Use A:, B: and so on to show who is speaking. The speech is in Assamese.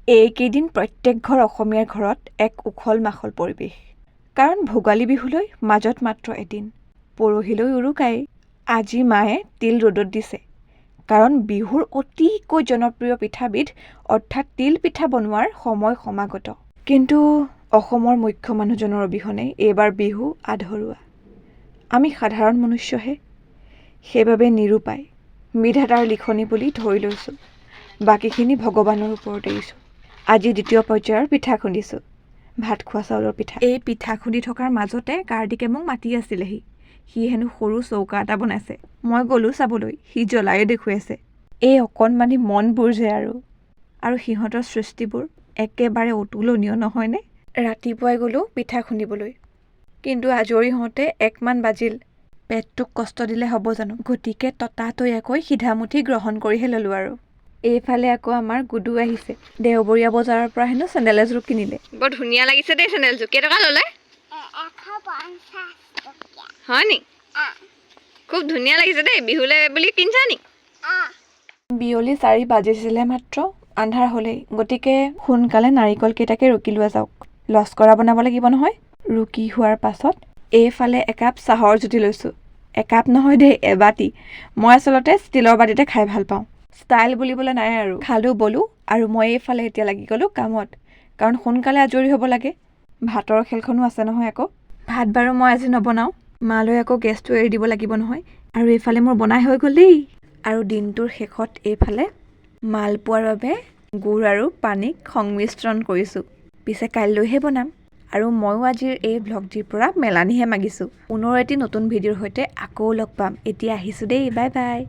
A: এইকেইদিন প্ৰত্যেক ঘৰ অসমীয়াৰ ঘৰত এক উখল মাখল পৰিৱেশ। কাৰণ ভোগালী বিহুলৈ মাজত মাত্ৰ এদিন, পৰহিলৈ উৰুকাই। আজি মায়ে তিল ৰ'দত দিছে, কাৰণ বিহুৰ অতিকৈ জনপ্ৰিয় পিঠাবিধ অৰ্থাৎ তিল পিঠা বনোৱাৰ সময় সমাগত। কিন্তু অসমৰ মুখ্য মানুহজনৰ অবিহনে এইবাৰ বিহু আধৰুৱা। আমি সাধাৰণ মনুষ্যহে, সেইবাবে নিৰুপায় বিধাতাৰ লিখনি বুলি ধৰি লৈছোঁ। বাকীখিনি ভগৱানৰ ওপৰত এৰিছোঁ। আজি দ্বিতীয় পৰ্যায়ৰ পিঠা খুন্দিছোঁ, ভাত খোৱা চাউলৰ পিঠা। এই পিঠা খুন্দি থকাৰ মাজতে কাৰ্তিকে মোক মাতি আছিলেহি। সি হেনো সৰু চৌকা এটা বনাইছে। মই গ'লোঁ চাবলৈ, সি জ্বলায়ে দেখুৱাইছে। এই অকণমানি মনবোৰ যে আৰু সিহঁতৰ সৃষ্টিবোৰ একেবাৰে অতুলনীয় নহয়নে? ৰাতিপুৱাই গ'লোঁ পিঠা খুন্দিবলৈ, কিন্তু আজৰি হওঁতে 1 মান বাজিল। পেটটোক কষ্ট দিলে হ'ব জানো? গতিকে ততাতৈয়াকৈ সিধামুঠি গ্ৰহণ কৰিহে ল'লোঁ আৰু। এইফালে আকৌ আমাৰ গুডু আহিছে। দেওবৰীয়া বজাৰৰ পৰা হেনো চেণ্ডেল এযোৰ কিনিলে। বৰ ধুনীয়া লাগিছে দেই চেণ্ডেলযোৰ। কেইটকা ল'লে?
B: 150 টকা।
A: হয় নি? খুব ধুনীয়া লাগিছে দেই। বিহুলে বুলি কিনিছা নি? বিয়লি 4 বাজিছিলে মাত্ৰ, আন্ধাৰ হ'লেই। গতিকে সোনকালে নাৰিকল কেইটাকে ৰুকি লোৱা যাওক। লস্কৰা বনাব লাগিব নহয়। ৰুকি হোৱাৰ পাছত এইফালে একাপ চাহৰ জুতি লৈছোঁ। একাপ নহয় দেই, এবাটি। মই আচলতে ষ্টিলৰ বাটিতে খাই ভাল পাওঁ। ষ্টাইল বুলিবলৈ নাই আৰু। খালোঁ বলোঁ আৰু মই এইফালে এতিয়া লাগি গ'লোঁ কামত, কাৰণ সোনকালে আজৰি হ'ব লাগে। ভাতৰ খেলখনো আছে নহয় আকৌ। ভাত বাৰু মই আজি নবনাওঁ, মালৈ আকৌ গেছটো এৰি দিব লাগিব নহয়। আৰু এইফালে মোৰ বনাই হৈ গ'ল দেই। আৰু দিনটোৰ শেষত এইফালে মালপোৱাৰ বাবে গুড় আৰু পানীক সংমিশ্ৰণ কৰিছোঁ। পিছে কাইলৈহে বনাম। আৰু ময়ো আজিৰ এই ভ্লগটিৰ পৰা মেলানিহে মাগিছোঁ। পুনৰ এটি নতুন ভিডিঅ'ৰ সৈতে আকৌ লগ পাম। এতিয়া আহিছোঁ দেই, বাই বাই।